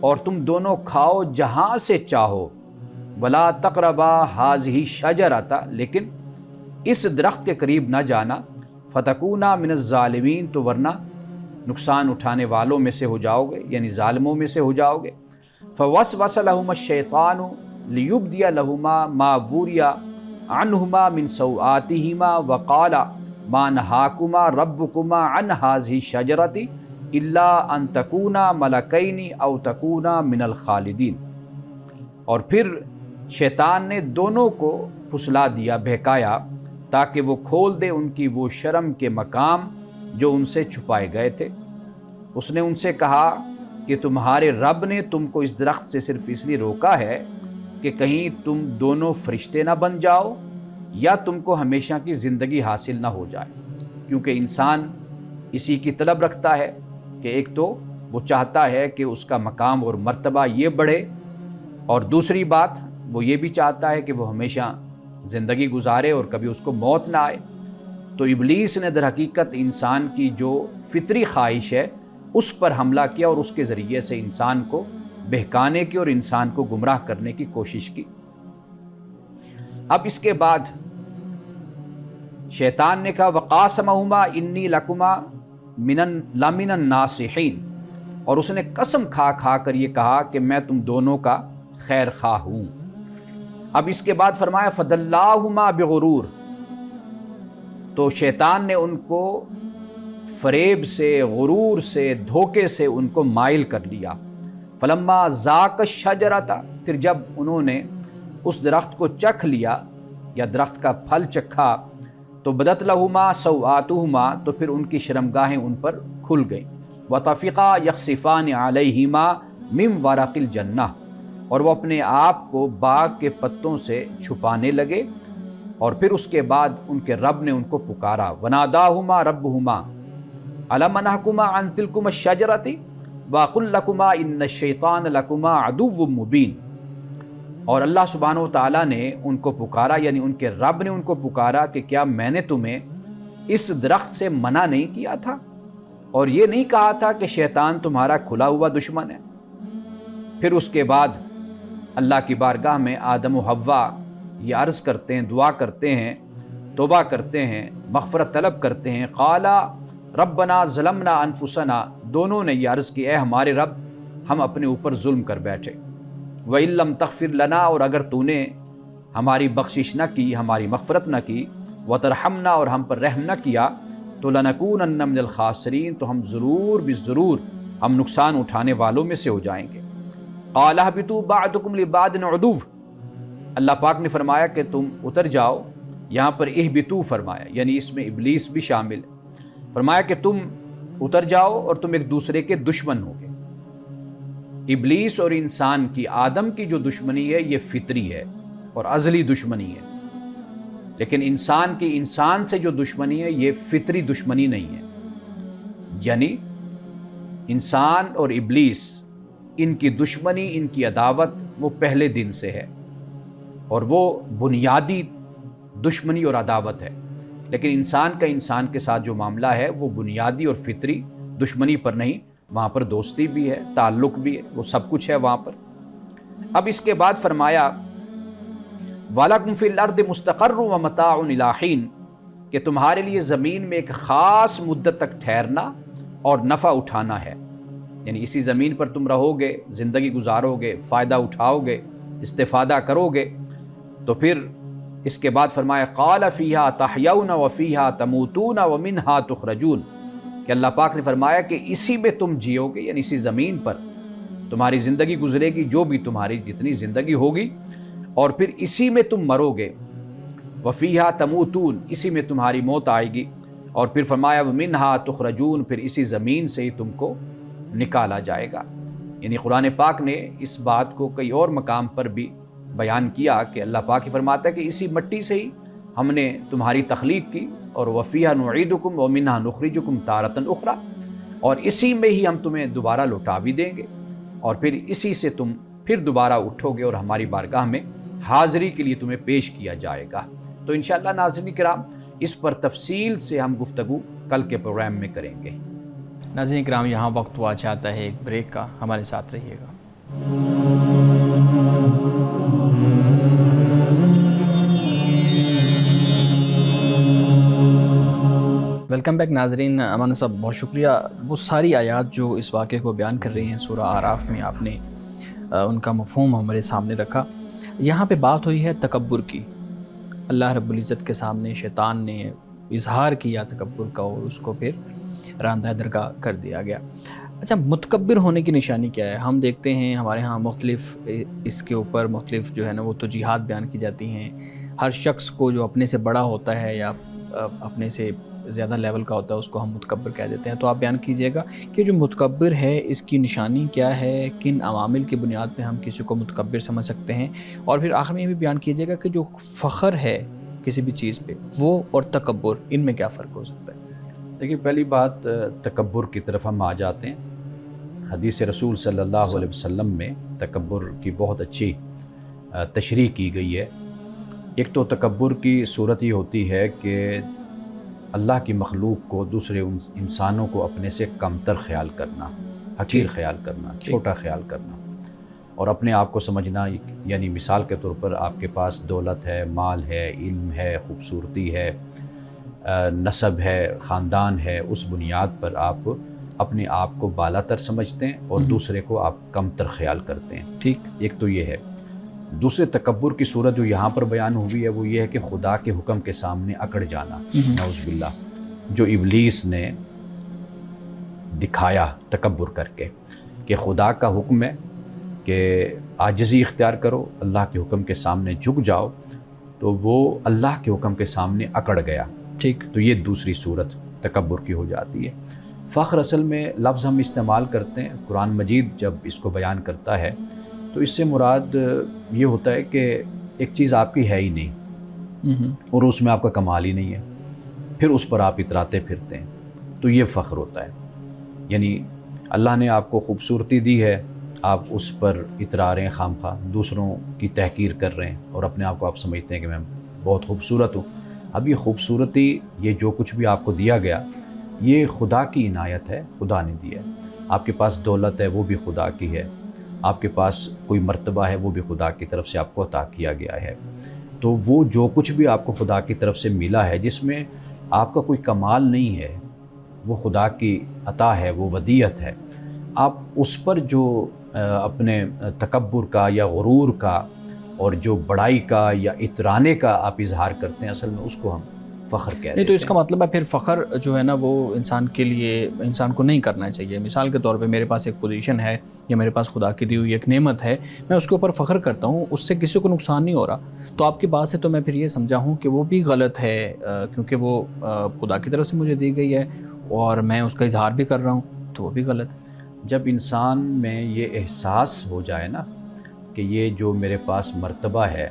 اور تم دونوں کھاؤ جہاں سے چاہو، ولا تقربا ہاذہ شجرۃ، لیکن اس درخت کے قریب نہ جانا، فتکونا من الظالمین، تو ورنہ نقصان اٹھانے والوں میں سے ہو جاؤ گے، یعنی ظالموں میں سے ہو جاؤ گے۔ فوسوس لہما الشیطان لیبدی لہما ما وری عنہما من سوآتہما وقال ما نہاکما ربکما عن ہذہ الشجرۃ الا ان تکونا ملکین او تکونا من الخالدین۔ اور پھر شیطان نے دونوں کو پھسلا دیا، بہکایا، تاکہ وہ کھول دے ان کی وہ شرم کے مقام جو ان سے چھپائے گئے تھے۔ اس نے ان سے کہا کہ تمہارے رب نے تم کو اس درخت سے صرف اس لیے روکا ہے کہ کہیں تم دونوں فرشتے نہ بن جاؤ یا تم کو ہمیشہ کی زندگی حاصل نہ ہو جائے، کیونکہ انسان اسی کی طلب رکھتا ہے کہ ایک تو وہ چاہتا ہے کہ اس کا مقام اور مرتبہ یہ بڑھے، اور دوسری بات وہ یہ بھی چاہتا ہے کہ وہ ہمیشہ زندگی گزارے اور کبھی اس کو موت نہ آئے۔ تو ابلیس نے در حقیقت انسان کی جو فطری خواہش ہے اس پر حملہ کیا اور اس کے ذریعے سے انسان کو بہکانے کی اور انسان کو گمراہ کرنے کی کوشش کی۔ اب اس کے بعد شیطان نے کہا وقاسمہما انی لکما لمن الناصحین، اور اس نے قسم کھا کھا کر یہ کہا کہ میں تم دونوں کا خیر خواہ ہوں۔ اب اس کے بعد فرمایا فدلاہما بغرور، تو شیطان نے ان کو فریب سے، غرور سے، دھوکے سے ان کو مائل کر لیا۔ فلما ذاق الشجرۃ، پھر جب انہوں نے اس درخت کو چکھ لیا یا درخت کا پھل چکھا، تو بدت لہما سوآتہما، تو پھر ان کی شرمگاہیں ان پر کھل گئیں۔ وطفقا یخصفان علیہما من ورق الجنہ، اور وہ اپنے آپ کو باغ کے پتوں سے چھپانے لگے، اور پھر اس کے بعد ان کے رب نے ان کو پکارا وناداہما ربہما الم انہکما عن تلکما الشجرۃ واقل لکما ان الشیطان لکما عدو مبین۔ اور اللہ سبحانہ و تعالیٰ نے ان کو پکارا، یعنی ان کے رب نے ان کو پکارا کہ کیا میں نے تمہیں اس درخت سے منع نہیں کیا تھا، اور یہ نہیں کہا تھا کہ شیطان تمہارا کھلا ہوا دشمن ہے۔ پھر اس کے بعد اللہ کی بارگاہ میں آدم و حوا یہ عرض کرتے ہیں، دعا کرتے ہیں، توبہ کرتے ہیں، مغفرت طلب کرتے ہیں۔ قالا ربنا ظلمنا انفسنا، دونوں نے یہ عرض کی اے ہمارے رب ہم اپنے اوپر ظلم کر بیٹھے، وَإِن لَّمْ تَغْفِرْ لَنَا، اور اگر تو نے ہماری بخشش نہ کی، ہماری مغفرت نہ کی، وَتَرْحَمْنَا، اور ہم پر رحم نہ کیا، تو لَنَكُونَنَّ مِنَ الْخَاسِرِينَ، تو ہم ضرور بالضرور ہم نقصان اٹھانے والوں میں سے ہو جائیں گے۔ قَالَ اهْبِطُوا بَعْضُكُمْ لِبَعْضٍ عُدُوٌّ، اللہ پاک نے فرمایا کہ تم اتر جاؤ، یہاں پر اہبطوا فرمایا، یعنی اس میں ابلیس بھی شامل ہے۔ فرمایا کہ تم اتر جاؤ اور تم ایک دوسرے کے دشمن ہوگے۔ ابلیس اور انسان کی، آدم کی جو دشمنی ہے یہ فطری ہے اور ازلی دشمنی ہے، لیکن انسان کی انسان سے جو دشمنی ہے یہ فطری دشمنی نہیں ہے۔ یعنی انسان اور ابلیس، ان کی دشمنی، ان کی عداوت وہ پہلے دن سے ہے، اور وہ بنیادی دشمنی اور عداوت ہے، لیکن انسان کا انسان کے ساتھ جو معاملہ ہے وہ بنیادی اور فطری دشمنی پر نہیں، وہاں پر دوستی بھی ہے، تعلق بھی ہے، وہ سب کچھ ہے وہاں پر۔ اب اس کے بعد فرمایا وَلَكُمْ فِي الْأَرْضِ مُسْتَقَرٌّ وَمَتَاعٌ إِلَىٰ حِينٍ، کہ تمہارے لیے زمین میں ایک خاص مدت تک ٹھہرنا اور نفع اٹھانا ہے، یعنی اسی زمین پر تم رہو گے، زندگی گزارو گے، فائدہ اٹھاؤ گے، استفادہ کرو گے۔ تو پھر اس کے بعد فرمایا قَالَ فِيهَا تَحْيَوْنَ وَفِيهَا تَمُوتُونَ وَمِنْهَا تُخْرَجُونَ، کہ اللہ پاک نے فرمایا کہ اسی میں تم جیو گے، یعنی اسی زمین پر تمہاری زندگی گزرے گی، جو بھی تمہاری جتنی زندگی ہوگی، اور پھر اسی میں تم مرو گے۔ وَفِيهَا تَمُوتُونَ، اسی میں تمہاری موت آئے گی، اور پھر فرمایا وَمِنْهَا تُخْرَجُونَ، پھر اسی زمین سے ہی تم کو نکالا جائے گا۔ یعنی قرآن پاک نے اس بات کو کئی اور مقام پر بھی بیان کیا کہ اللہ پاک ہی فرماتا ہے کہ اسی مٹی سے ہی ہم نے تمہاری تخلیق کی، اور وَفِيهَا نُعِيدُكُمْ وَمِنْهَا نُخْرِجُكُمْ تَارَةً أُخْرَىٰ، اور اسی میں ہی ہم تمہیں دوبارہ لوٹا بھی دیں گے، اور پھر اسی سے تم پھر دوبارہ اٹھو گے اور ہماری بارگاہ میں حاضری کے لیے تمہیں پیش کیا جائے گا۔ تو انشاءاللہ ناظرین کرام اس پر تفصیل سے ہم گفتگو کل کے پروگرام میں کریں گے۔ ناظرین کرام یہاں وقت ہوا چاہتا ہے ایک بریک کا، ہمارے ساتھ رہیے گا۔ ویلکم بیک ناظرین. امان صاحب بہت شکریہ. وہ ساری آیات جو اس واقعے کو بیان کر رہی ہیں سورہ اعراف میں، آپ نے ان کا مفہوم ہمارے سامنے رکھا. یہاں پہ بات ہوئی ہے تکبر کی. اللہ رب العزت کے سامنے شیطان نے اظہار کیا تکبر کا اور اس کو پھر راندہ درگاہ کر دیا گیا. اچھا، متکبر ہونے کی نشانی کیا ہے؟ ہم دیکھتے ہیں ہمارے ہاں مختلف اس کے اوپر مختلف جو ہے نا وہ توجیحات بیان کی جاتی ہیں. ہر شخص کو جو اپنے سے بڑا ہوتا ہے یا اپنے سے زیادہ لیول کا ہوتا ہے اس کو ہم متکبر کہہ دیتے ہیں. تو آپ بیان کیجئے گا کہ جو متکبر ہے اس کی نشانی کیا ہے، کن عوامل کی بنیاد پہ ہم کسی کو متکبر سمجھ سکتے ہیں، اور پھر آخر میں یہ بھی بیان کیجئے گا کہ جو فخر ہے کسی بھی چیز پہ وہ اور تکبر، ان میں کیا فرق ہو سکتا ہے؟ دیکھیے، پہلی بات تکبر کی طرف ہم آ جاتے ہیں. حدیث رسول صلی اللہ علیہ وسلم میں تکبر کی بہت اچھی تشریح کی گئی ہے. ایک تو تکبر کی صورت یہ ہوتی ہے کہ اللہ کی مخلوق کو، دوسرے انسانوں کو اپنے سے کمتر خیال کرنا، حقیر خیال کرنا، چھوٹا خیال کرنا، اور اپنے آپ کو سمجھنا. یعنی مثال کے طور پر آپ کے پاس دولت ہے، مال ہے، علم ہے، خوبصورتی ہے، نسب ہے، خاندان ہے، اس بنیاد پر آپ اپنے آپ کو بالا تر سمجھتے ہیں اور دوسرے کو آپ کمتر خیال کرتے ہیں. ٹھیک. ایک تو یہ ہے. دوسرے تکبر کی صورت جو یہاں پر بیان ہوئی ہے وہ یہ ہے کہ خدا کے حکم کے سامنے اکڑ جانا. نعوذ باللہ. جو ابلیس نے دکھایا تکبر کر کے کہ خدا کا حکم ہے کہ عاجزی اختیار کرو، اللہ کے حکم کے سامنے جھک جاؤ، تو وہ اللہ کے حکم کے سامنے اکڑ گیا. ٹھیک. تو یہ دوسری صورت تکبر کی ہو جاتی ہے. فخر اصل میں لفظ ہم استعمال کرتے ہیں. قرآن مجید جب اس کو بیان کرتا ہے تو اس سے مراد یہ ہوتا ہے کہ ایک چیز آپ کی ہے ہی نہیں اور اس میں آپ کا کمال ہی نہیں ہے، پھر اس پر آپ اتراتے پھرتے ہیں، تو یہ فخر ہوتا ہے. یعنی اللہ نے آپ کو خوبصورتی دی ہے، آپ اس پر اترا رہے ہیں خام خواہ، دوسروں کی تحقیر کر رہے ہیں اور اپنے آپ کو آپ سمجھتے ہیں کہ میں بہت خوبصورت ہوں. اب یہ خوبصورتی، یہ جو کچھ بھی آپ کو دیا گیا، یہ خدا کی عنایت ہے، خدا نے دی ہے. آپ کے پاس دولت ہے، وہ بھی خدا کی ہے. آپ کے پاس کوئی مرتبہ ہے، وہ بھی خدا کی طرف سے آپ کو عطا کیا گیا ہے. تو وہ جو کچھ بھی آپ کو خدا کی طرف سے ملا ہے، جس میں آپ کا کوئی کمال نہیں ہے، وہ خدا کی عطا ہے، وہ ودیعت ہے. آپ اس پر جو اپنے تکبر کا یا غرور کا اور جو بڑائی کا یا اترانے کا آپ اظہار کرتے ہیں، اصل میں اس کو ہم فخر کہہ رہے ہیں. نہیں، تو اس کا مطلب ہے پھر فخر جو ہے نا وہ انسان کے لیے، انسان کو نہیں کرنا چاہیے. مثال کے طور پہ میرے پاس ایک پوزیشن ہے یا میرے پاس خدا کی دی ہوئی ایک نعمت ہے، میں اس کے اوپر فخر کرتا ہوں، اس سے کسی کو نقصان نہیں ہو رہا، تو آپ کی بات سے تو میں پھر یہ سمجھا ہوں کہ وہ بھی غلط ہے، کیونکہ وہ خدا کی طرف سے مجھے دی گئی ہے اور میں اس کا اظہار بھی کر رہا ہوں، تو وہ بھی غلط ہے. جب انسان میں یہ احساس ہو جائے نا کہ یہ جو میرے پاس مرتبہ ہے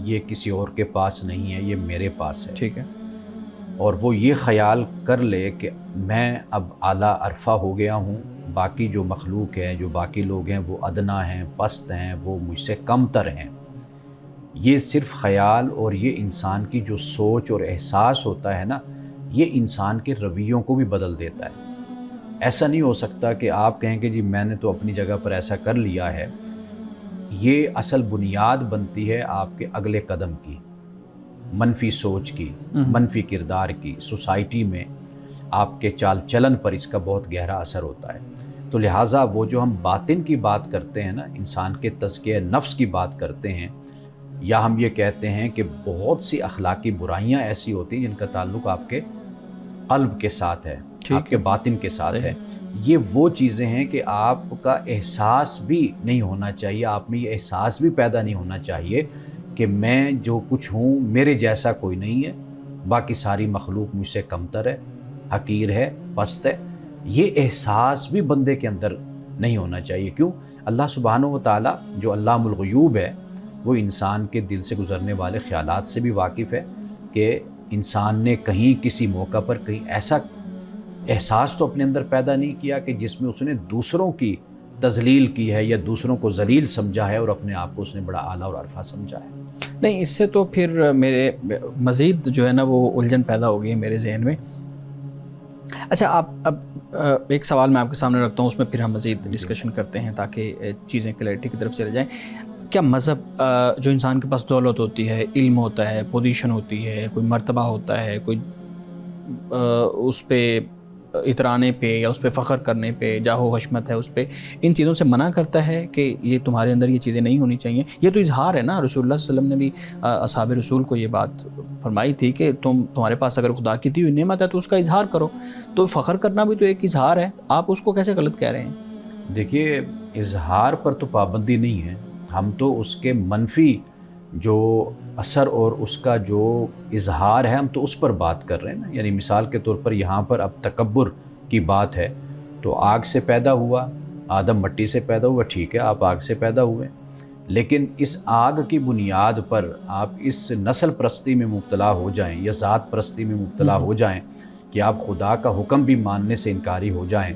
یہ کسی اور کے پاس نہیں ہے، یہ میرے پاس ہے، ٹھیک ہے، اور وہ یہ خیال کر لے کہ میں اب اعلیٰ عرفہ ہو گیا ہوں، باقی جو مخلوق ہیں، جو باقی لوگ ہیں، وہ ادنا ہیں، پست ہیں، وہ مجھ سے کمتر ہیں. یہ صرف خیال اور یہ انسان کی جو سوچ اور احساس ہوتا ہے نا، یہ انسان کے رویوں کو بھی بدل دیتا ہے. ایسا نہیں ہو سکتا کہ آپ کہیں کہ جی میں نے تو اپنی جگہ پر ایسا کر لیا ہے. یہ اصل بنیاد بنتی ہے آپ کے اگلے قدم کی، منفی سوچ کی، منفی کردار کی. سوسائٹی میں آپ کے چال چلن پر اس کا بہت گہرا اثر ہوتا ہے. تو لہٰذا وہ جو ہم باطن کی بات کرتے ہیں نا، انسان کے تزکیہ نفس کی بات کرتے ہیں، یا ہم یہ کہتے ہیں کہ بہت سی اخلاقی برائیاں ایسی ہوتی ہیں جن کا تعلق آپ کے قلب کے ساتھ ہے، آپ کے باطن کے ساتھ ہے. یہ وہ چیزیں ہیں کہ آپ کا احساس بھی نہیں ہونا چاہیے، آپ میں یہ احساس بھی پیدا نہیں ہونا چاہیے کہ میں جو کچھ ہوں میرے جیسا کوئی نہیں ہے، باقی ساری مخلوق مجھ سے کمتر ہے، حقیر ہے، پست ہے. یہ احساس بھی بندے کے اندر نہیں ہونا چاہیے. کیوں؟ اللہ سبحانہ و تعالیٰ جو علام الغیوب ہے، وہ انسان کے دل سے گزرنے والے خیالات سے بھی واقف ہے کہ انسان نے کہیں کسی موقع پر کہیں ایسا احساس تو اپنے اندر پیدا نہیں کیا کہ جس میں اس نے دوسروں کی تذلیل کی ہے یا دوسروں کو ذلیل سمجھا ہے اور اپنے آپ کو اس نے بڑا اعلیٰ اور عرفہ سمجھا ہے. نہیں، اس سے تو پھر میرے مزید جو ہے نا وہ الجھن پیدا ہو گئی ہے میرے ذہن میں. اچھا آپ اب ایک سوال میں آپ کے سامنے رکھتا ہوں، اس میں پھر ہم مزید ڈسکشن کرتے ہیں تاکہ چیزیں کلیئرٹی کی طرف چلے جائیں. کیا مذہب جو انسان کے پاس دولت ہوتی ہے، علم ہوتا ہے، پوزیشن ہوتی ہے، کوئی مرتبہ ہوتا ہے، کوئی اس پہ اترانے پہ یا اس پہ فخر کرنے پہ جاہ و حشمت ہے اس پہ، ان چیزوں سے منع کرتا ہے کہ یہ تمہارے اندر یہ چیزیں نہیں ہونی چاہیے؟ یہ تو اظہار ہے نا. رسول اللہ صلی اللہ علیہ وسلم نے بھی اصحاب رسول کو یہ بات فرمائی تھی کہ تمہارے پاس اگر خدا کی دی ہوئی نعمت ہے تو اس کا اظہار کرو. تو فخر کرنا بھی تو ایک اظہار ہے، آپ اس کو کیسے غلط کہہ رہے ہیں؟ دیکھیے اظہار پر تو پابندی نہیں ہے، ہم تو اس کے منفی جو اثر اور اس کا جو اظہار ہے ہم تو اس پر بات کر رہے ہیں نا. یعنی مثال کے طور پر یہاں پر اب تکبر کی بات ہے تو آگ سے پیدا ہوا، آدم مٹی سے پیدا ہوا، ٹھیک ہے آپ آگ سے پیدا ہوئے، لیکن اس آگ کی بنیاد پر آپ اس نسل پرستی میں مبتلا ہو جائیں یا ذات پرستی میں مبتلا ہو جائیں کہ آپ خدا کا حکم بھی ماننے سے انکاری ہو جائیں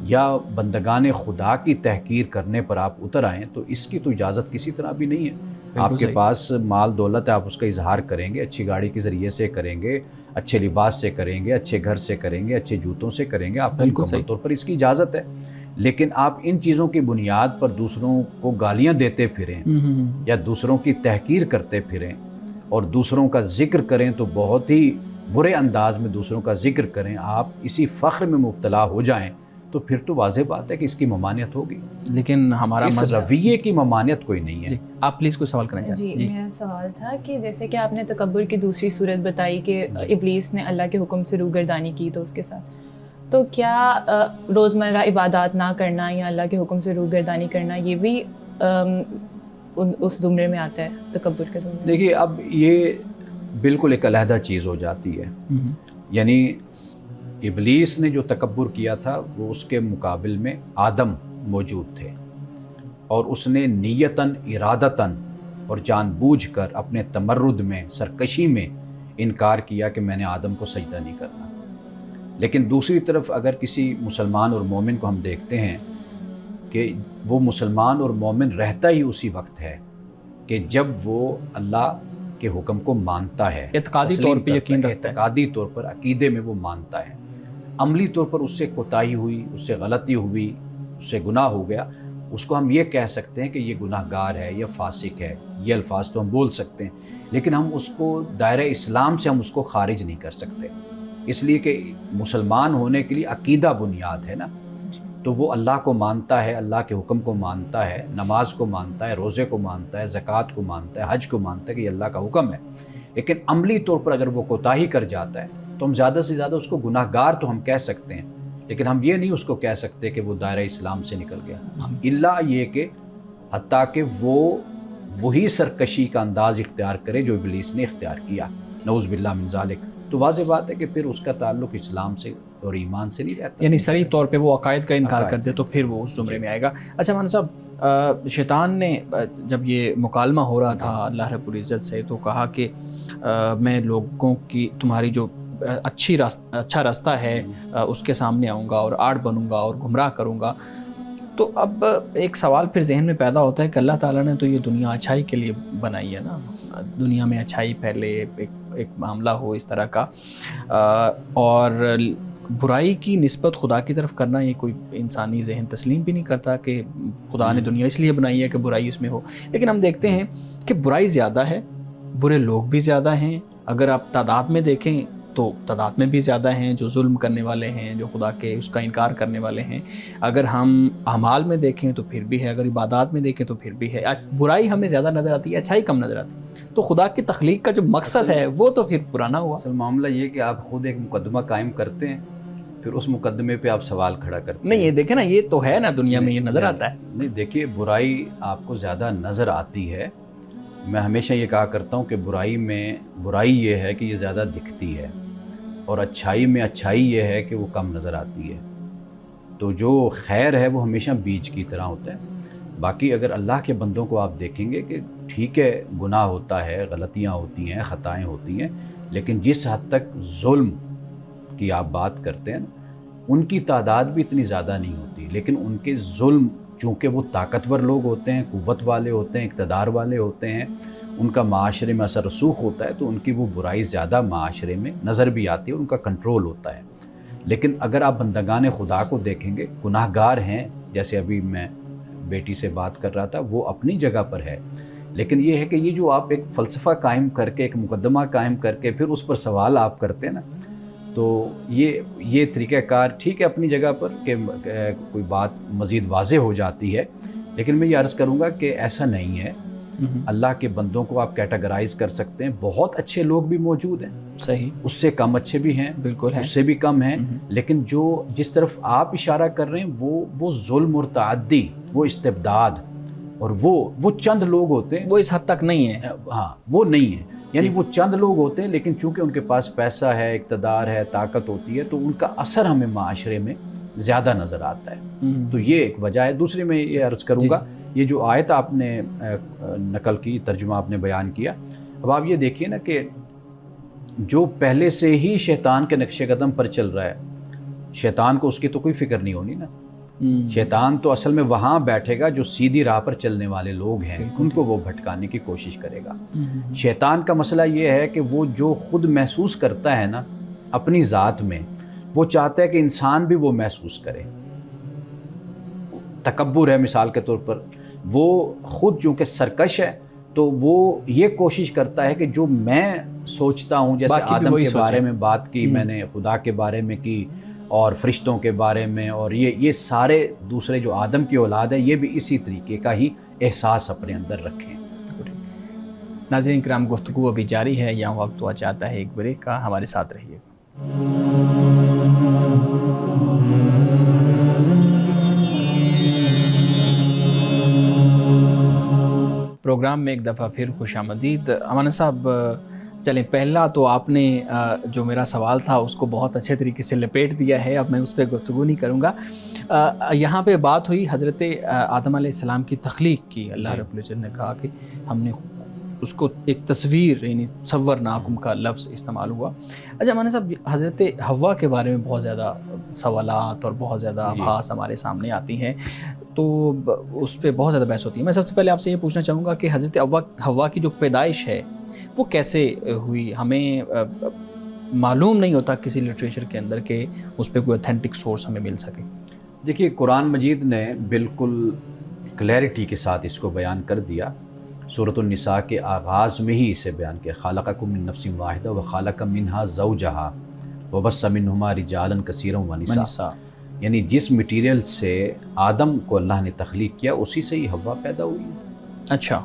یا بندگان خدا کی تحقیر کرنے پر آپ اتر آئیں، تو اس کی تو اجازت کسی طرح بھی نہیں ہے. آپ کے پاس مال دولت ہے، آپ اس کا اظہار کریں گے، اچھی گاڑی کے ذریعے سے کریں گے، اچھے لباس سے کریں گے، اچھے گھر سے کریں گے، اچھے جوتوں سے کریں گے، آپ کو مکمل طور پر اس کی اجازت ہے. لیکن آپ ان چیزوں کی بنیاد پر دوسروں کو گالیاں دیتے پھریں یا دوسروں کی تحقیر کرتے پھریں اور دوسروں کا ذکر کریں تو بہت ہی برے انداز میں دوسروں کا ذکر کریں، آپ اسی فخر میں مبتلا ہو جائیں تو پھر تو واضح بات ہے کہ اس کی ممانعت ہوگی. لیکن ہمارا اس رویے کی ممانعت کوئی نہیں ہے. جی آپ پلیز کوئی سوال کرنا چاہتے ہیں؟ جی میرا سوال تھا کہ جیسے کہ آپ نے تکبر کی دوسری صورت بتائی کہ ابلیس نے اللہ کے حکم سے روگردانی کی تو اس کے ساتھ، تو کیا روزمرہ عبادات نہ کرنا یا اللہ کے حکم سے روگردانی کرنا یہ بھی اس زمرے میں آتا ہے، تکبر کے زمرے میں؟ دیکھیے اب یہ بالکل ایک علیحدہ چیز ہو جاتی ہے. یعنی ابلیس نے جو تکبر کیا تھا وہ اس کے مقابل میں آدم موجود تھے اور اس نے نیتاً ارادتاً اور جان بوجھ کر اپنے تمرد میں سرکشی میں انکار کیا کہ میں نے آدم کو سجدہ نہیں کرنا. لیکن دوسری طرف اگر کسی مسلمان اور مومن کو ہم دیکھتے ہیں کہ وہ مسلمان اور مومن رہتا ہی اسی وقت ہے کہ جب وہ اللہ کے حکم کو مانتا ہے، اعتقادی طور پہ یقین رکھتا ہے، اعتقادی طور پر عقیدے میں وہ مانتا ہے. عملی طور پر اس سے کوتاہی ہوئی، اس سے غلطی ہوئی، اس سے گناہ ہو گیا، اس کو ہم یہ کہہ سکتے ہیں کہ یہ گناہ گار ہے، یہ فاسق ہے، یہ الفاظ تو ہم بول سکتے ہیں، لیکن ہم اس کو دائرہ اسلام سے ہم اس کو خارج نہیں کر سکتے، اس لیے کہ مسلمان ہونے کے لیے عقیدہ بنیاد ہے نا. تو وہ اللہ کو مانتا ہے، اللہ کے حکم کو مانتا ہے، نماز کو مانتا ہے، روزے کو مانتا ہے، زکوٰۃ کو مانتا ہے، حج کو مانتا ہے کہ یہ اللہ کا حکم ہے. لیکن عملی طور پر اگر وہ کوتاہی کر جاتا ہے تو ہم زیادہ سے زیادہ اس کو گناہ گار تو ہم کہہ سکتے ہیں، لیکن ہم یہ نہیں اس کو کہہ سکتے کہ وہ دائرہ اسلام سے نکل گیا، الا یہ کہ حتیٰ کہ وہ وہی سرکشی کا انداز اختیار کرے جو ابلیس نے اختیار کیا، نعوذ باللہ من ذالک. تو واضح بات ہے کہ پھر اس کا تعلق اسلام سے اور ایمان سے نہیں رہتا، یعنی صریح طور پہ وہ عقائد کا انکار کر دے تو پھر وہ اس زمرے میں آئے گا. اچھا مولانا صاحب، شیطان نے جب یہ مکالمہ ہو رہا تھا اللہ رب العزت سے تو کہا کہ میں لوگوں کی تمہاری جو اچھا راستہ ہے اس کے سامنے آؤں گا اور آڑ بنوں گا اور گمراہ کروں گا. تو اب ایک سوال پھر ذہن میں پیدا ہوتا ہے کہ اللہ تعالیٰ نے تو یہ دنیا اچھائی کے لیے بنائی ہے نا، دنیا میں اچھائی پھیلے، ایک معاملہ ہو اس طرح کا، اور برائی کی نسبت خدا کی طرف کرنا یہ کوئی انسانی ذہن تسلیم بھی نہیں کرتا کہ خدا نے دنیا اس لیے بنائی ہے کہ برائی اس میں ہو. لیکن ہم دیکھتے ہیں کہ برائی زیادہ ہے، برے لوگ بھی زیادہ ہیں. اگر آپ تعداد میں دیکھیں تو تعداد میں بھی زیادہ ہیں جو ظلم کرنے والے ہیں، جو خدا کے اس کا انکار کرنے والے ہیں. اگر ہم اعمال میں دیکھیں تو پھر بھی ہے، اگر عبادات میں دیکھیں تو پھر بھی ہے. برائی ہمیں زیادہ نظر آتی ہے، اچھائی کم نظر آتی ہے. تو خدا کی تخلیق کا جو مقصد ہے وہ تو پھر پرانا ہوا. اصل معاملہ یہ کہ آپ خود ایک مقدمہ قائم کرتے ہیں، پھر اس مقدمے پہ آپ سوال کھڑا کرتے ہیں. نہیں یہ دیکھیں نا، یہ تو ہے نا، دنیا میں یہ نظر آتا ہے. نہیں دیکھیے، برائی آپ کو زیادہ نظر آتی ہے. میں ہمیشہ یہ کہا کرتا ہوں کہ برائی یہ ہے کہ یہ زیادہ دکھتی ہے، اور اچھائی میں اچھائی یہ ہے کہ وہ کم نظر آتی ہے. تو جو خیر ہے وہ ہمیشہ بیج کی طرح ہوتا ہے. باقی اگر اللہ کے بندوں کو آپ دیکھیں گے کہ ٹھیک ہے گناہ ہوتا ہے، غلطیاں ہوتی ہیں، خطائیں ہوتی ہیں، لیکن جس حد تک ظلم کی آپ بات کرتے ہیں ان کی تعداد بھی اتنی زیادہ نہیں ہوتی. لیکن ان کے ظلم، چونکہ وہ طاقتور لوگ ہوتے ہیں، قوت والے ہوتے ہیں، اقتدار والے ہوتے ہیں، ان کا معاشرے میں اثر رسوخ ہوتا ہے، تو ان کی وہ برائی زیادہ معاشرے میں نظر بھی آتی ہے، ان کا کنٹرول ہوتا ہے. لیکن اگر آپ بندگان خدا کو دیکھیں گے، گناہ گار ہیں، جیسے ابھی میں بیٹی سے بات کر رہا تھا، وہ اپنی جگہ پر ہے، لیکن یہ ہے کہ یہ جو آپ ایک فلسفہ قائم کر کے، ایک مقدمہ قائم کر کے پھر اس پر سوال آپ کرتے ہیں نا، تو یہ طریقہ کار ٹھیک ہے اپنی جگہ پر کہ کوئی بات مزید واضح ہو جاتی ہے، لیکن میں یہ عرض کروں گا کہ ایسا نہیں ہے۔ اللہ کے بندوں کو آپ کیٹاگرائز کر سکتے ہیں، بہت اچھے لوگ بھی موجود ہیں، صحیح، اس سے کم اچھے بھی ہیں، بالکل ہے، اس سے بھی کم ہیں، لیکن جس طرف آپ اشارہ کر رہے ہیں وہ ظلم اور تعدی، وہ استبداد، اور وہ چند لوگ ہوتے ہیں، وہ اس حد تک نہیں ہے، ہاں وہ نہیں ہے، یعنی وہ چند لوگ ہوتے ہیں، لیکن چونکہ ان کے پاس پیسہ ہے، اقتدار ہے، طاقت ہوتی ہے، تو ان کا اثر ہمیں معاشرے میں زیادہ نظر آتا ہے، تو یہ ایک وجہ ہے۔ دوسری میں یہ عرض کروں گا، یہ جو آیت آپ نے نقل کی، ترجمہ آپ نے بیان کیا، اب آپ یہ دیکھیے نا کہ جو پہلے سے ہی شیطان کے نقش قدم پر چل رہا ہے، شیطان کو اس کی تو کوئی فکر نہیں ہونی نا، شیطان تو اصل میں وہاں بیٹھے گا جو سیدھی راہ پر چلنے والے لوگ ہیں، ان کو وہ بھٹکانے کی کوشش کرے گا۔ شیطان کا مسئلہ یہ ہے کہ وہ جو خود محسوس کرتا ہے نا اپنی ذات میں، وہ چاہتا ہے کہ انسان بھی وہ محسوس کرے۔ تکبر ہے مثال کے طور پر، وہ خود چونکہ سرکش ہے تو وہ یہ کوشش کرتا ہے کہ جو میں سوچتا ہوں، جیسے آدم کے بارے میں بات کی میں نے، خدا کے بارے میں کی، اور فرشتوں کے بارے میں، اور یہ سارے دوسرے جو آدم کی اولاد ہے، یہ بھی اسی طریقے کا ہی احساس اپنے اندر رکھیں۔ ناظرین کرام، گفتگو ابھی جاری ہے، یہاں وقت ہوا چاہتا ہے ایک بریک کا، ہمارے ساتھ رہیے۔ پروگرام میں ایک دفعہ پھر خوش آمدید۔ امانہ صاحب، چلیں پہلا تو آپ نے جو میرا سوال تھا اس کو بہت اچھے طریقے سے لپیٹ دیا ہے، اب میں اس پہ گفتگو نہیں کروں گا۔ یہاں پہ بات ہوئی حضرت آدم علیہ السلام کی تخلیق کی، اللہ رب العزت نے کہا کہ ہم نے اس کو ایک تصویر، یعنی صورناکم کا لفظ استعمال ہوا۔ اچھا امانہ صاحب، حضرت حوا کے بارے میں بہت زیادہ سوالات اور بہت زیادہ آبھاس ہمارے سامنے آتی ہیں، تو اس پہ بہت زیادہ بحث ہوتی ہے۔ میں سب سے پہلے آپ سے یہ پوچھنا چاہوں گا کہ حضرت حوا کی جو پیدائش ہے وہ کیسے ہوئی؟ ہمیں معلوم نہیں ہوتا کسی لٹریچر کے اندر کہ اس پہ کوئی اوتھینٹک سورس ہمیں مل سکے۔ دیکھیے قرآن مجید نے بالکل کلیئرٹی کے ساتھ اس کو بیان کر دیا۔ سورۃ النساء کے آغاز میں ہی اسے بیان کیا، خلقکم من نفس واحدہ وخلق منہا زوجہا وبث منہما رجالا کثیرا ونساء، یعنی جس مٹیریل سے آدم کو اللہ نے تخلیق کیا اسی سے ہی حوا پیدا ہوئی ہے۔ اچھا،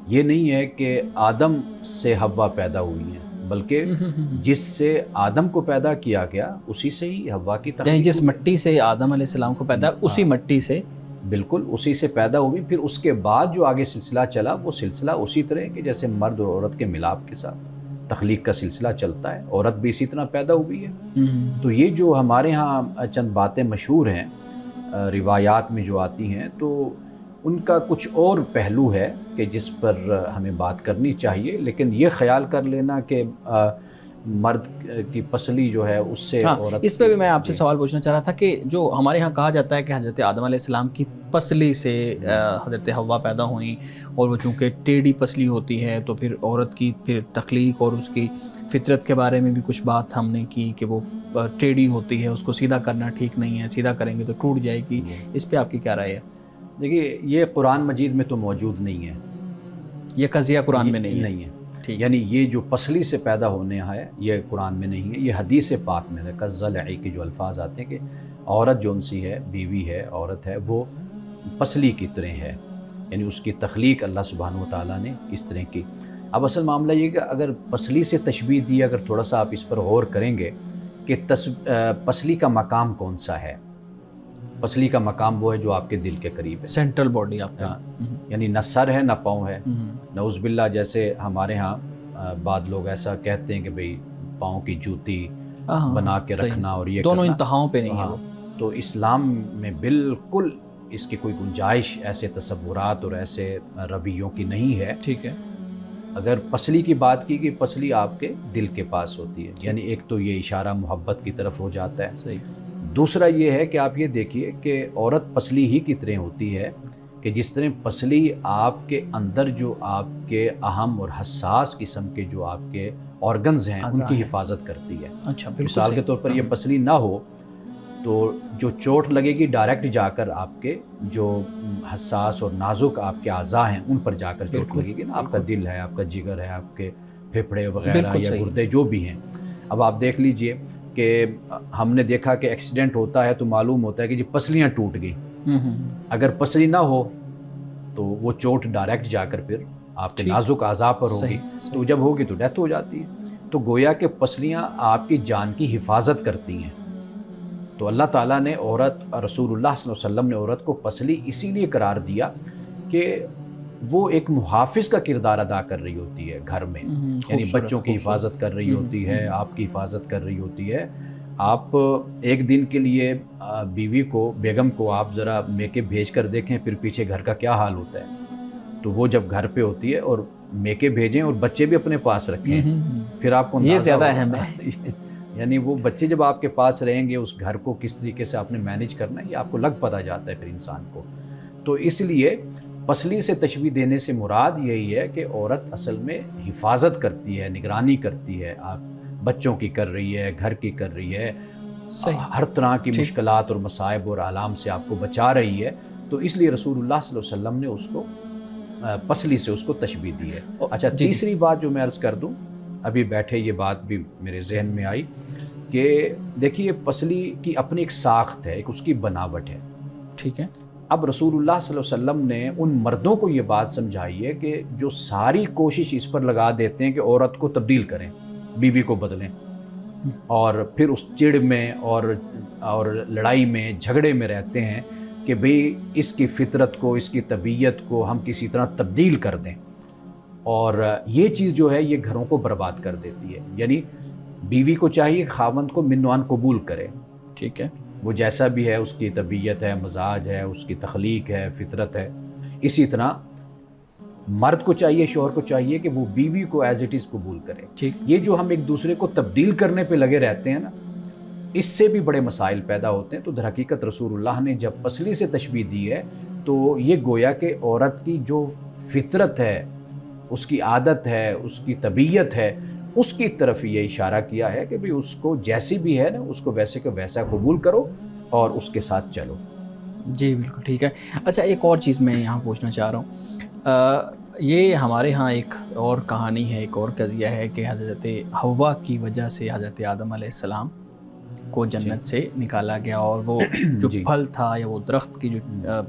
یہ نہیں ہے کہ آدم سے حوا پیدا ہوئی ہیں، بلکہ جس سے آدم کو پیدا کیا گیا اسی سے ہی حوا کی تخلیق، یعنی جس مٹی سے آدم علیہ السلام کو پیدا، اسی مٹی سے، بالکل اسی سے پیدا ہوئی۔ پھر اس کے بعد جو آگے سلسلہ چلا وہ سلسلہ اسی طرح کہ جیسے مرد اور عورت کے ملاپ کے ساتھ تخلیق کا سلسلہ چلتا ہے، عورت بھی اسی طرح پیدا ہوئی ہے۔ تو یہ جو ہمارے ہاں چند باتیں مشہور ہیں روایات میں جو آتی ہیں، تو ان کا کچھ اور پہلو ہے کہ جس پر ہمیں بات کرنی چاہیے، لیکن یہ خیال کر لینا کہ مرد کی پسلی جو ہے اس سے عورت، اس پہ بھی میں آپ سے سوال پوچھنا چاہ رہا تھا کہ جو ہمارے ہاں کہا جاتا ہے کہ حضرت آدم علیہ السلام کی پسلی سے حضرت حوا پیدا ہوئیں، اور وہ چونکہ ٹیڑھی پسلی ہوتی ہے تو پھر عورت کی پھر تخلیق اور اس کی فطرت کے بارے میں بھی کچھ بات ہم نے کی کہ وہ ٹیڑھی ہوتی ہے، اس کو سیدھا کرنا ٹھیک نہیں ہے، سیدھا کریں گے تو ٹوٹ جائے گی۔ اس پہ آپ کی کیا رائے ہے؟ دیکھیے یہ قرآن مجید میں تو موجود نہیں ہے، یہ قضیہ قرآن میں نہیں ہے، یعنی یہ جو پسلی سے پیدا ہونے ہے یہ قرآن میں نہیں ہے، یہ حدیث پاک میں ہے۔ کالضلع کے جو الفاظ آتے ہیں کہ عورت جون سی ہے، بیوی ہے، عورت ہے، وہ پسلی کی طرح ہے، یعنی اس کی تخلیق اللہ سبحانہ وتعالیٰ نے اس طرح کی۔ اب اصل معاملہ یہ کہ اگر پسلی سے تشبیہ دی، اگر تھوڑا سا آپ اس پر غور کریں گے کہ پسلی کا مقام کون سا ہے، پسلی کا مقام وہ ہے جو آپ کے دل کے قریب ہے، سینٹرل باڈی آپ کا، یعنی نہ سر ہے نہ پاؤں ہے۔ نعوذ باللہ، جیسے ہمارے ہاں بعض لوگ ایسا کہتے ہیں کہ بھئی پاؤں کی جوتی بنا کے رکھنا اور یہ دونوں کرنا، انتہاؤں پہ نہیں ہے وہ۔ تو اسلام میں بالکل اس کی کوئی گنجائش ایسے تصورات اور ایسے رویوں کی نہیں ہے۔ ٹھیک ہے، اگر پسلی کی بات کی کہ پسلی آپ کے دل کے پاس ہوتی ہے، یعنی ایک تو یہ اشارہ محبت کی طرف ہو جاتا ہے۔ صحیح۔ دوسرا یہ ہے کہ آپ یہ دیکھیے کہ عورت پسلی ہی کی طرح ہوتی ہے کہ جس طرح پسلی آپ کے اندر جو آپ کے اہم اور حساس قسم کے جو آپ کے آرگنز ہیں ان کی حفاظت کرتی ہے۔ اچھا، بالکل مثال کے طور پر یہ پسلی نہ ہو تو جو چوٹ لگے گی ڈائریکٹ جا کر آپ کے جو حساس اور نازک آپ کے اعضاء ہیں ان پر جا کر چوٹ لگے گی نا. آپ کا دل ہے, آپ کا جگر ہے, آپ کے پھیپھڑے وغیرہ یا گردے جو بھی ہیں. اب آپ دیکھ لیجئے کہ ہم نے دیکھا کہ ایکسیڈنٹ ہوتا ہے تو معلوم ہوتا ہے کہ جی پسلیاں ٹوٹ گئی. اگر پسلی نہ ہو تو وہ چوٹ ڈائریکٹ جا کر پھر آپ کے نازک اعضاء پر ہوگی, تو جب ہوگی تو ڈیتھ ہو جاتی ہے. تو گویا کہ پسلیاں آپ کی جان کی حفاظت کرتی ہیں. تو اللہ تعالیٰ نے رسول اللہ صلی اللہ علیہ وسلم نے عورت کو پسلی اسی لیے قرار دیا کہ وہ ایک محافظ کا کردار ادا کر رہی ہوتی ہے گھر میں, یعنی بچوں کی حفاظت کر رہی ہوتی ہے, آپ کی حفاظت کر رہی ہوتی ہے. آپ ایک دن کے لیے بیوی کو, بیگم کو آپ ذرا میکے بھیج کر دیکھیں پھر پیچھے گھر کا کیا حال ہوتا ہے. تو وہ جب گھر پہ ہوتی ہے اور میکے بھیجیں اور بچے بھی اپنے پاس رکھیں, پھر آپ کو یہ زیادہ اہم ہے. یعنی وہ بچے جب آپ کے پاس رہیں گے, اس گھر کو کس طریقے سے آپ نے مینیج کرنا ہے یہ آپ کو لگ پتہ جاتا ہے پھر انسان کو. تو اس لیے پسلی سے تشبیہ دینے سے مراد یہی ہے کہ عورت اصل میں حفاظت کرتی ہے, نگرانی کرتی ہے, آپ بچوں کی کر رہی ہے, گھر کی کر رہی ہے, ہر طرح کی مشکلات اور مصائب اور آلام سے آپ کو بچا رہی ہے. تو اس لیے رسول اللہ صلی اللہ علیہ وسلم نے اس کو پسلی سے اس کو تشبیہ دی ہے. اچھا, تیسری بات جو میں عرض کر دوں, ابھی بیٹھے یہ بات بھی میرے ذہن میں آئی کہ دیکھیے پسلی کی اپنی ایک ساخت ہے, ایک اس کی بناوٹ ہے. ٹھیک ہے. اب رسول اللہ صلی اللہ علیہ وسلم نے ان مردوں کو یہ بات سمجھائی ہے کہ جو ساری کوشش اس پر لگا دیتے ہیں کہ عورت کو تبدیل کریں, بیوی کو بدلیں, اور پھر اس چڑ میں اور لڑائی میں, جھگڑے میں رہتے ہیں کہ بھئی اس کی فطرت کو, اس کی طبیعت کو ہم کسی طرح تبدیل کر دیں. اور یہ چیز جو ہے یہ گھروں کو برباد کر دیتی ہے. یعنی بیوی کو چاہیے خاوند کو منوان قبول کرے, ٹھیک ہے, وہ جیسا بھی ہے, اس کی طبیعت ہے, مزاج ہے, اس کی تخلیق ہے, فطرت ہے. اسی طرح مرد کو چاہیے, شوہر کو چاہیے کہ وہ بیوی کو ایز اٹ از قبول کرے. یہ جو ہم ایک دوسرے کو تبدیل کرنے پہ لگے رہتے ہیں نا, اس سے بھی بڑے مسائل پیدا ہوتے ہیں. تو در حقیقت رسول اللہ نے جب پسلی سے تشبیہ دی ہے تو یہ گویا کہ عورت کی جو فطرت ہے, اس کی عادت ہے, اس کی طبیعت ہے, اس کی طرف یہ اشارہ کیا ہے کہ بھئی اس کو جیسی بھی ہے نا, اس کو ویسے کہ ویسا قبول کرو اور اس کے ساتھ چلو. جی بالکل ٹھیک ہے. اچھا, ایک اور چیز میں یہاں پوچھنا چاہ رہا ہوں. یہ ہمارے ہاں ایک اور کہانی ہے, ایک اور قضیہ ہے کہ حضرت حوا کی وجہ سے حضرت آدم علیہ السلام کو جنت سے نکالا گیا, اور وہ جو پھل تھا یا وہ درخت کی جو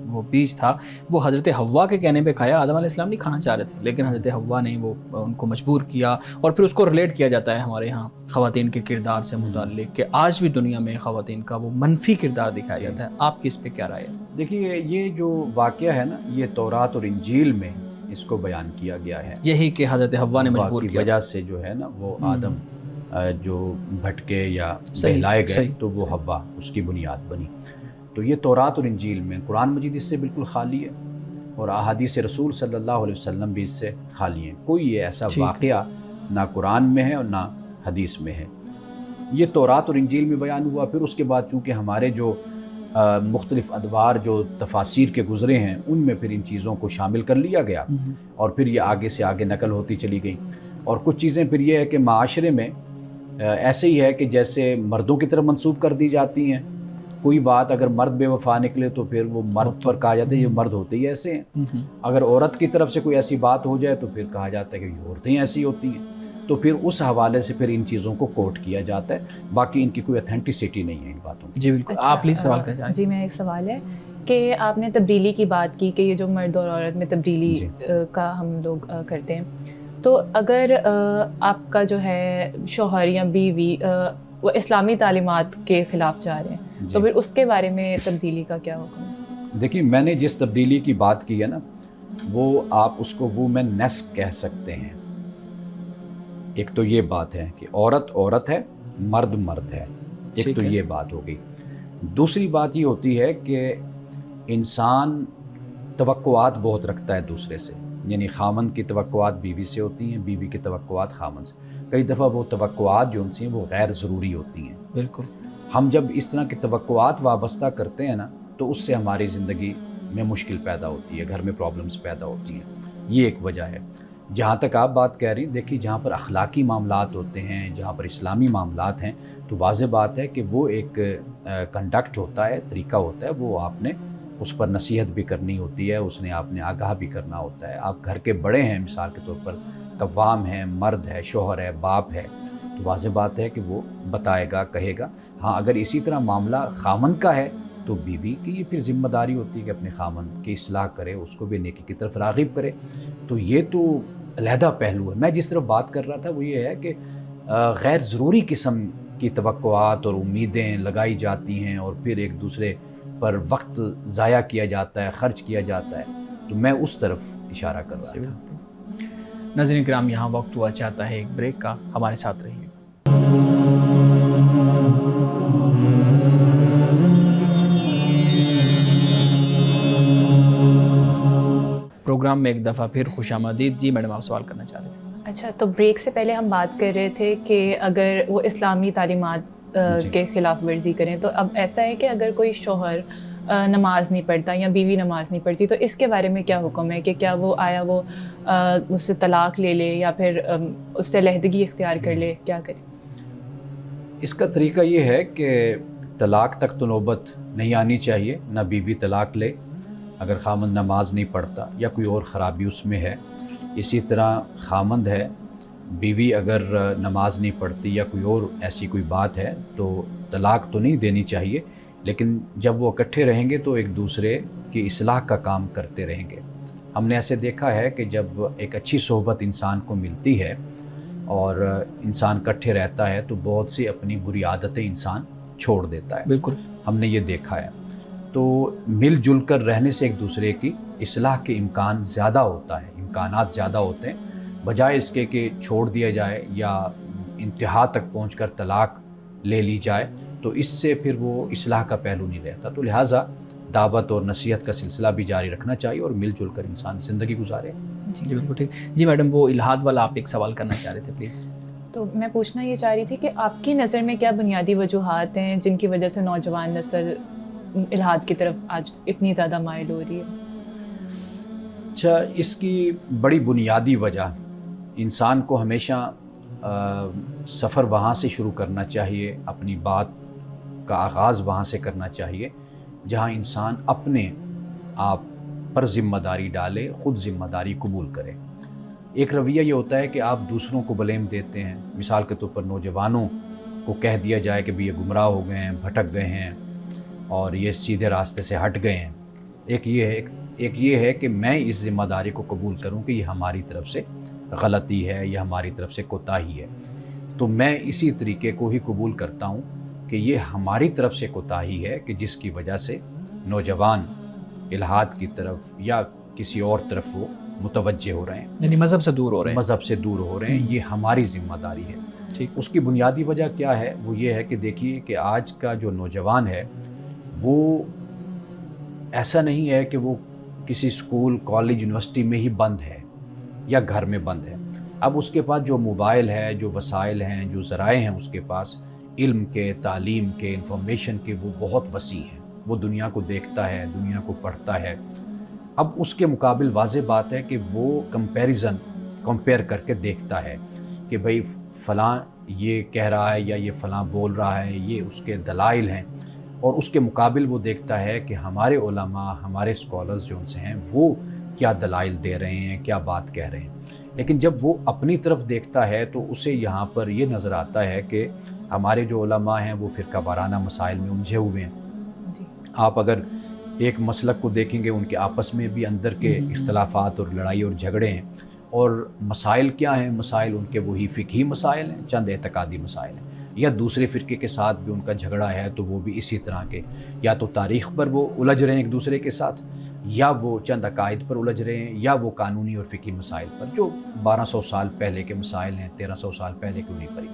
وہ بیج تھا وہ حضرت حوا کے کہنے پہ کھایا. آدم علیہ السلام نہیں کھانا چاہ رہے تھے, لیکن حضرت حوا نے وہ ان کو مجبور کیا. اور پھر اس کو ریلیٹ کیا جاتا ہے ہمارے ہاں خواتین کے کردار سے متعلق کہ آج بھی دنیا میں خواتین کا وہ منفی کردار دکھایا جاتا ہے. آپ کی اس پہ کیا رائے ہے؟ دیکھیے, یہ جو واقعہ ہے نا, یہ تورات اور انجیل میں اس کو بیان کیا گیا ہے. یہی کہ حضرت حوا نے مجبور کیا وجہ سے جو ہے نا وہ آدم جو بھٹکے یا بہلائے گئے تو وہ حوا اس کی بنیاد بنی. تو یہ تورات اور انجیل میں, قرآن مجید اس سے بالکل خالی ہے, اور احادیث رسول صلی اللہ علیہ وسلم بھی اس سے خالی ہیں. کوئی یہ ایسا واقعہ نہ قرآن میں ہے اور نہ حدیث میں ہے. یہ تورات اور انجیل میں بیان ہوا. پھر اس کے بعد چونکہ ہمارے جو مختلف ادوار جو تفاسیر کے گزرے ہیں ان میں پھر ان چیزوں کو شامل کر لیا گیا, اور پھر یہ آگے سے آگے نقل ہوتی چلی گئی. اور کچھ چیزیں پھر یہ ہے کہ معاشرے میں ایسے ہی ہے کہ جیسے مردوں کی طرف منسوب کر دی جاتی ہیں. کوئی بات اگر مرد بے وفا نکلے تو پھر وہ مرد پر کہا جاتا ہے یہ مرد ہوتے ہی ایسے ہیں. اگر عورت کی طرف سے کوئی ایسی بات ہو جائے تو پھر کہا جاتا ہے کہ یہ عورتیں ایسی ہوتی ہیں. تو پھر اس حوالے سے پھر ان چیزوں کو کوٹ کیا جاتا ہے. باقی ان کی کوئی اتھینٹسٹی نہیں ہے ان باتوں کی. جی بالکل. آپ پلیز سوال کریں. جی, میرا ایک سوال ہے کہ آپ نے تبدیلی کی بات کی کہ یہ جو مرد اور عورت میں تبدیلی کا ہم لوگ کرتے ہیں, تو اگر آپ کا جو ہے شوہر یا بیوی وہ اسلامی تعلیمات کے خلاف جا رہے ہیں تو پھر اس کے بارے میں تبدیلی کا کیا حکم ہے؟ دیکھیے, میں نے جس تبدیلی کی بات کی ہے نا, وہ آپ اس کو وومنس کہہ سکتے ہیں. ایک تو یہ بات ہے کہ عورت عورت ہے, مرد مرد ہے. ایک تو یہ بات ہو گئی. دوسری بات یہ ہوتی ہے کہ انسان توقعات بہت رکھتا ہے دوسرے سے. یعنی خامند کی توقعات بیوی سے ہوتی ہیں, بیوی کی توقعات خامند سے. کئی دفعہ وہ توقعات جو ان سے ہیں وہ غیر ضروری ہوتی ہیں. بالکل. ہم جب اس طرح کی توقعات وابستہ کرتے ہیں نا تو اس سے ہماری زندگی میں مشکل پیدا ہوتی ہے, گھر میں پرابلمس پیدا ہوتی ہیں. یہ ایک وجہ ہے. جہاں تک آپ بات کہہ رہی ہیں، دیکھیے جہاں پر اخلاقی معاملات ہوتے ہیں، جہاں پر اسلامی معاملات ہیں، تو واضح بات ہے کہ وہ ایک کنڈکٹ ہوتا ہے، طریقہ ہوتا ہے، وہ آپ نے اس پر نصیحت بھی کرنی ہوتی ہے، اس نے آپ نے آگاہ بھی کرنا ہوتا ہے۔ آپ گھر کے بڑے ہیں، مثال کے طور پر قوام ہیں، مرد ہے، شوہر ہے، باپ ہے، تو واضح بات ہے کہ وہ بتائے گا، کہے گا۔ ہاں اگر اسی طرح معاملہ خامن کا ہے تو بیوی کی یہ پھر ذمہ داری ہوتی ہے کہ اپنے خامن کی اصلاح کرے، اس کو بھی نیکی کی طرف راغب کرے۔ تو یہ تو علیحدہ پہلو ہے۔ میں جس طرف بات کر رہا تھا وہ یہ ہے کہ غیر ضروری قسم کی توقعات اور امیدیں لگائی جاتی ہیں اور پھر ایک دوسرے پر وقت ضائع کیا جاتا ہے، خرچ کیا جاتا ہے، تو میں اس طرف اشارہ کر رہا تھا۔ ناظرین کرام، یہاں وقت ہوا چاہتا ہے ایک بریک کا، ہمارے ساتھ رہیے۔ پروگرام میں ایک دفعہ پھر خوش آمدید۔ جی میڈم، آپ سوال کرنا چاہ رہے تھے۔ اچھا، تو بریک سے پہلے ہم بات کر رہے تھے کہ اگر وہ اسلامی تعلیمات کے خلاف ورزی کریں، تو اب ایسا ہے کہ اگر کوئی شوہر نماز نہیں پڑھتا یا بیوی نماز نہیں پڑھتی، تو اس کے بارے میں کیا حکم ہے کہ کیا وہ آیا وہ اس سے طلاق لے لے یا پھر اس سے علیحدگی اختیار کر لے، کیا کرے؟ اس کا طریقہ یہ ہے کہ طلاق تک تو نوبت نہیں آنی چاہیے، نہ بیوی طلاق لے اگر خامند نماز نہیں پڑھتا یا کوئی اور خرابی اس میں ہے۔ اسی طرح خامند ہے، بیوی اگر نماز نہیں پڑھتی یا کوئی اور ایسی کوئی بات ہے تو طلاق تو نہیں دینی چاہیے، لیکن جب وہ اکٹھے رہیں گے تو ایک دوسرے کی اصلاح کا کام کرتے رہیں گے۔ ہم نے ایسے دیکھا ہے کہ جب ایک اچھی صحبت انسان کو ملتی ہے اور انسان اکٹھے رہتا ہے تو بہت سی اپنی بری عادتیں انسان چھوڑ دیتا ہے۔ بالکل، ہم نے یہ دیکھا ہے۔ تو مل جل کر رہنے سے ایک دوسرے کی اصلاح کے امکان زیادہ ہوتا ہے، امکانات زیادہ ہوتے ہیں، بجائے اس کے کہ چھوڑ دیا جائے یا انتہا تک پہنچ کر طلاق لے لی جائے، تو اس سے پھر وہ اصلاح کا پہلو نہیں رہتا۔ تو لہٰذا دعوت اور نصیحت کا سلسلہ بھی جاری رکھنا چاہیے اور مل جل کر انسان زندگی گزارے۔ جی بالکل ٹھیک۔ جی میڈم، وہ الحاد والا آپ ایک سوال کرنا چاہ رہے تھے، پلیز۔ تو میں پوچھنا یہ چاہ رہی تھی کہ آپ کی نظر میں کیا بنیادی وجوہات ہیں جن کی وجہ سے نوجوان نسل الحاد کی طرف آج اتنی زیادہ مائل ہو رہی ہے؟ اچھا، اس کی بڑی بنیادی وجہ، انسان کو ہمیشہ سفر وہاں سے شروع کرنا چاہیے، اپنی بات کا آغاز وہاں سے کرنا چاہیے جہاں انسان اپنے آپ پر ذمہ داری ڈالے، خود ذمہ داری قبول کرے۔ ایک رویہ یہ ہوتا ہے کہ آپ دوسروں کو بلیم دیتے ہیں، مثال کے طور پر نوجوانوں کو کہہ دیا جائے کہ بھی یہ گمراہ ہو گئے ہیں، بھٹک گئے ہیں اور یہ سیدھے راستے سے ہٹ گئے ہیں۔ ایک یہ ہے کہ میں اس ذمہ داری کو قبول کروں کہ یہ ہماری طرف سے غلطی ہے یا ہماری طرف سے کوتاہی ہے، تو میں اسی طریقے کو ہی قبول کرتا ہوں کہ یہ ہماری طرف سے کوتاہی ہے کہ جس کی وجہ سے نوجوان الحاد کی طرف یا کسی اور طرف وہ متوجہ ہو رہے ہیں، یعنی مذہب سے دور ہو رہے ہیں۔ مذہب سے دور ہو رہے ہیں۔ یہ ہماری ذمہ داری ہے۔ ٹھیک۔ اس کی بنیادی وجہ کیا ہے؟ وہ یہ ہے کہ دیکھیے کہ آج کا جو نوجوان ہے وہ ایسا نہیں ہے کہ وہ کسی اسکول، کالج، یونیورسٹی میں ہی بند ہے یا گھر میں بند ہے۔ اب اس کے پاس جو موبائل ہے، جو وسائل ہیں، جو ذرائع ہیں اس کے پاس علم کے، تعلیم کے، انفارمیشن کے، وہ بہت وسیع ہیں۔ وہ دنیا کو دیکھتا ہے، دنیا کو پڑھتا ہے۔ اب اس کے مقابل واضح بات ہے کہ وہ کمپیئر کر کے دیکھتا ہے کہ بھئی فلاں یہ کہہ رہا ہے یا یہ فلاں بول رہا ہے، یہ اس کے دلائل ہیں، اور اس کے مقابل وہ دیکھتا ہے کہ ہمارے علماء، ہمارے اسکالرز جو ان سے ہیں وہ کیا دلائل دے رہے ہیں، کیا بات کہہ رہے ہیں۔ لیکن جب وہ اپنی طرف دیکھتا ہے تو اسے یہاں پر یہ نظر آتا ہے کہ ہمارے جو علماء ہیں وہ فرقہ وارانہ مسائل میں الجھے ہوئے ہیں۔ جی۔ آپ اگر ایک مسلک کو دیکھیں گے، ان کے آپس میں بھی اندر کے اختلافات اور لڑائی اور جھگڑے ہیں، اور مسائل کیا ہیں؟ مسائل ان کے وہی فقہی مسائل ہیں، چند اعتقادی مسائل ہیں، یا دوسرے فرقے کے ساتھ بھی ان کا جھگڑا ہے تو وہ بھی اسی طرح کے، یا تو تاریخ پر وہ الجھ رہے ہیں ایک دوسرے کے ساتھ، یا وہ چند عقائد پر الجھ رہے ہیں، یا وہ قانونی اور فقہی مسائل پر جو 1200 سال پہلے کے مسائل ہیں، 1300 سال پہلے کیوں نہیں پڑی۔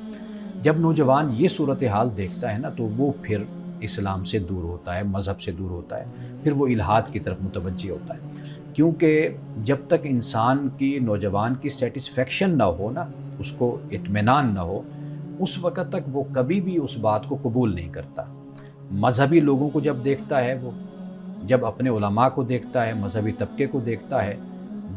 جب نوجوان یہ صورتحال دیکھتا ہے نا تو وہ پھر اسلام سے دور ہوتا ہے، مذہب سے دور ہوتا ہے، پھر وہ الحاد کی طرف متوجہ ہوتا ہے، کیونکہ جب تک انسان کی، نوجوان کی سیٹسفیکشن نہ ہو نا، اس کو اطمینان نہ ہو، اس وقت تک وہ کبھی بھی اس بات کو قبول نہیں کرتا۔ مذہبی لوگوں کو جب دیکھتا ہے، وہ جب اپنے علماء کو دیکھتا ہے، مذہبی طبقے کو دیکھتا ہے،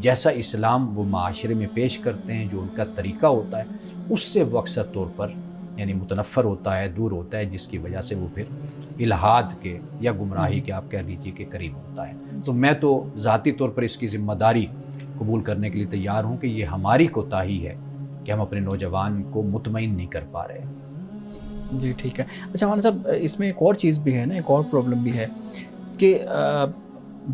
جیسا اسلام وہ معاشرے میں پیش کرتے ہیں، جو ان کا طریقہ ہوتا ہے، اس سے وہ اکثر طور پر یعنی متنفر ہوتا ہے، دور ہوتا ہے، جس کی وجہ سے وہ پھر الحاد کے یا گمراہی کے آپ کہہ لیجیے کے قریب ہوتا ہے۔ تو میں تو ذاتی طور پر اس کی ذمہ داری قبول کرنے کے لیے تیار ہوں کہ یہ ہماری کوتاہی ہے کہ ہم اپنے نوجوان کو مطمئن نہیں کر پا رہے۔ جی ٹھیک ہے۔ اچھا مولانا صاحب، اس میں ایک اور چیز بھی ہے نا، ایک اور پرابلم بھی ہے کہ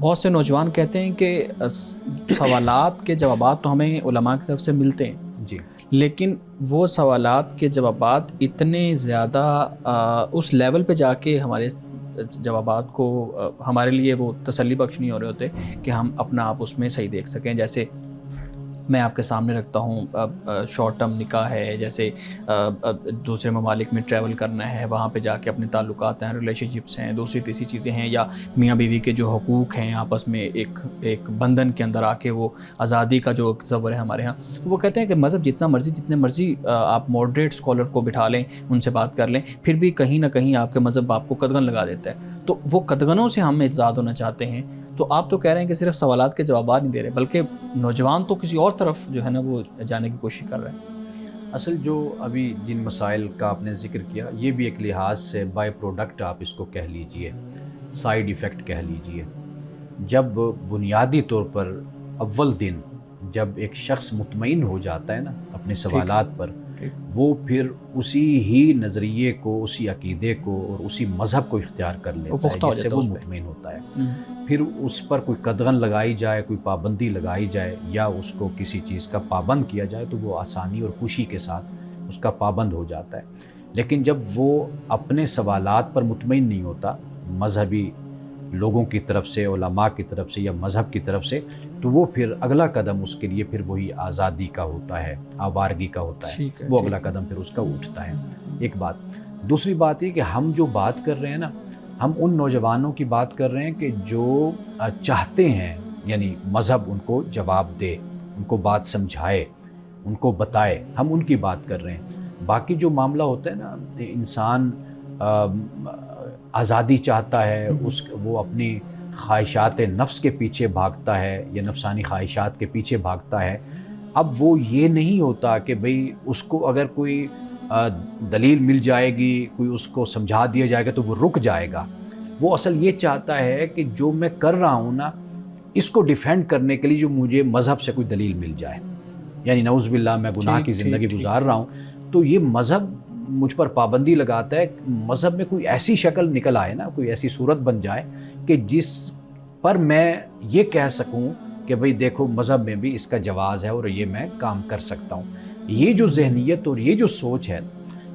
بہت سے نوجوان کہتے ہیں کہ سوالات کے جوابات تو ہمیں علماء کی طرف سے ملتے ہیں جی، لیکن وہ سوالات کے جوابات اتنے زیادہ اس لیول پہ جا کے ہمارے جوابات کو ہمارے لیے وہ تسلی بخش نہیں ہو رہے ہوتے کہ ہم اپنا آپ اس میں صحیح دیکھ سکیں۔ جیسے میں آپ کے سامنے رکھتا ہوں شارٹ ٹرم نکاح ہے، جیسے دوسرے ممالک میں ٹریول کرنا ہے، وہاں پہ جا کے اپنے تعلقات ہیں، ریلیشن شپس ہیں، دوسری تیسری چیزیں ہیں، یا میاں بیوی کے جو حقوق ہیں آپس میں ایک بندھن کے اندر آ کے وہ آزادی کا جو تصور ہے ہمارے ہاں، وہ کہتے ہیں کہ مذہب جتنے مرضی آپ ماڈریٹ اسکالر کو بٹھا لیں، ان سے بات کر لیں، پھر بھی کہیں نہ کہیں آپ کے مذہب آپ کو قدغن لگا دیتا ہے۔ تو وہ قدغنوں سے ہم اجزاد ہونا چاہتے ہیں، تو آپ تو کہہ رہے ہیں کہ صرف سوالات کے جوابات نہیں دے رہے، بلکہ نوجوان تو کسی اور طرف جو ہے نا وہ جانے کی کوشش کر رہے ہیں۔ اصل جو ابھی جن مسائل کا آپ نے ذکر کیا، یہ بھی ایک لحاظ سے بائی پروڈکٹ آپ اس کو کہہ لیجئے، سائیڈ ایفیکٹ کہہ لیجئے۔ جب بنیادی طور پر اول دن جب ایک شخص مطمئن ہو جاتا ہے نا اپنے سوالات پر، وہ پھر اسی ہی نظریے کو، اسی عقیدے کو اور اسی مذہب کو اختیار کر لیتا ہے، جس سے وہ مطمئن ہوتا ہے۔ پھر اس پر کوئی قدغن لگائی جائے، کوئی پابندی لگائی جائے، یا اس کو کسی چیز کا پابند کیا جائے، تو وہ آسانی اور خوشی کے ساتھ اس کا پابند ہو جاتا ہے۔ لیکن جب وہ اپنے سوالات پر مطمئن نہیں ہوتا، مذہبی لوگوں کی طرف سے، علماء کی طرف سے یا مذہب کی طرف سے، تو وہ پھر اگلا قدم اس کے لیے پھر وہی آزادی کا ہوتا ہے، آوارگی کا ہوتا ہے، وہ اگلا قدم پھر اس کا اٹھتا ہے۔ ایک بات۔ دوسری بات یہ کہ ہم جو بات کر رہے ہیں نا، ہم ان نوجوانوں کی بات کر رہے ہیں کہ جو چاہتے ہیں یعنی مذہب ان کو جواب دے، ان کو بات سمجھائے، ان کو بتائے، ہم ان کی بات کر رہے ہیں۔ باقی جو معاملہ ہوتا ہے نا، انسان آزادی چاہتا ہے، وہ اپنی خواہشات نفس کے پیچھے بھاگتا ہے یا نفسانی خواہشات کے پیچھے بھاگتا ہے۔ اب وہ یہ نہیں ہوتا کہ بھئی اس کو اگر کوئی دلیل مل جائے گی، کوئی اس کو سمجھا دیا جائے گا تو وہ رک جائے گا۔ وہ اصل یہ چاہتا ہے کہ جو میں کر رہا ہوں نا، اس کو ڈیفینڈ کرنے کے لیے جو مجھے مذہب سے کوئی دلیل مل جائے، یعنی نعوذ باللہ میں گناہ کی زندگی گزار رہا ہوں، تو یہ مذہب مجھ پر پابندی لگاتا ہے۔ مذہب میں کوئی ایسی شکل نکل آئے نا، کوئی ایسی صورت بن جائے کہ جس پر میں یہ کہہ سکوں کہ بھئی دیکھو مذہب میں بھی اس کا جواز ہے اور یہ میں کام کر سکتا ہوں۔ یہ جو ذہنیت اور یہ جو سوچ ہے،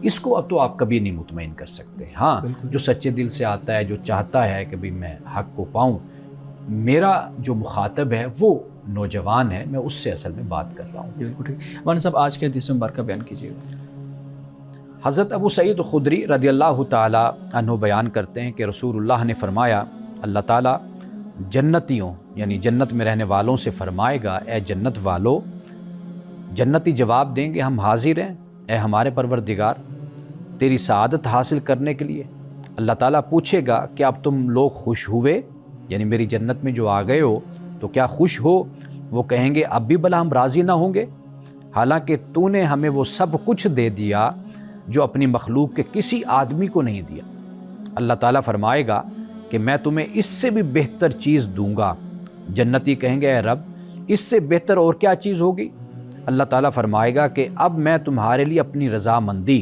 اس کو اب تو آپ کبھی نہیں مطمئن کر سکتے۔ ہاں، جو سچے دل سے آتا ہے، جو چاہتا ہے کہ بھئی میں حق کو پاؤں، میرا جو مخاطب ہے وہ نوجوان ہے، میں اس سے اصل میں بات کر رہا ہوں۔ بالکل ٹھیک۔ مولانا صاحب آج کے حدیث مبارکہ بیان کیجیے گا۔ حضرت ابو سعید خدری رضی اللہ تعالی عنہ بیان کرتے ہیں کہ رسول اللہ نے فرمایا، اللہ تعالیٰ جنتیوں یعنی جنت میں رہنے والوں سے فرمائے گا، اے جنت والو، جنتی جواب دیں گے ہم حاضر ہیں اے ہمارے پروردگار تیری سعادت حاصل کرنے کے لیے۔ اللہ تعالیٰ پوچھے گا کہ اب تم لوگ خوش ہوئے، یعنی میری جنت میں جو آ گئے ہو تو کیا خوش ہو؟ وہ کہیں گے اب بھی بھلا ہم راضی نہ ہوں گے، حالانکہ تو نے ہمیں وہ سب کچھ دے دیا جو اپنی مخلوق کے کسی آدمی کو نہیں دیا۔ اللہ تعالیٰ فرمائے گا کہ میں تمہیں اس سے بھی بہتر چیز دوں گا۔ جنتی کہیں گے اے رب، اس سے بہتر اور کیا چیز ہوگی؟ اللہ تعالیٰ فرمائے گا کہ اب میں تمہارے لیے اپنی رضامندی،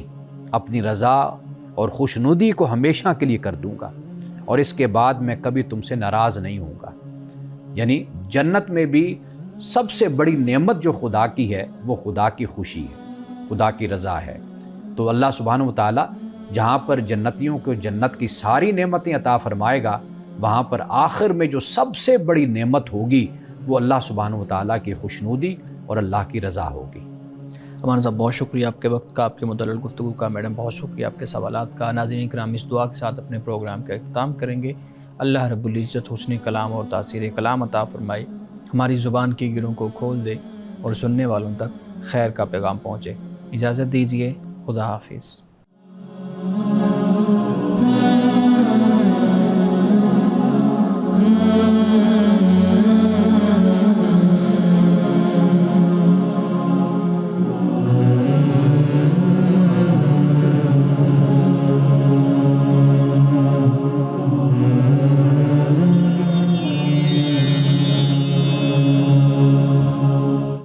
اپنی رضا اور خوشنودی کو ہمیشہ کے لیے کر دوں گا، اور اس کے بعد میں کبھی تم سے ناراض نہیں ہوں گا۔ یعنی جنت میں بھی سب سے بڑی نعمت جو خدا کی ہے وہ خدا کی خوشی ہے، خدا کی رضا ہے۔ تو اللہ سبحانہ و تعالیٰ جہاں پر جنتیوں کو جنت کی ساری نعمتیں عطا فرمائے گا، وہاں پر آخر میں جو سب سے بڑی نعمت ہوگی وہ اللہ سبحانہ و تعالیٰ کی خوشنودی اور اللہ کی رضا ہوگی۔ مولانا صاحب بہت شکریہ آپ کے وقت کا، آپ کے مدلل گفتگو کا۔ میڈم بہت شکریہ آپ کے سوالات کا۔ ناظرین کرام، اس دعا کے ساتھ اپنے پروگرام کا اختتام کریں گے۔ اللہ رب العزت حسن کلام اور تاثیر کلام عطا فرمائے، ہماری زبان کی گروں کو کھول دے اور سننے والوں تک خیر کا پیغام پہنچے۔ اجازت دیجیے، خدا حافظ۔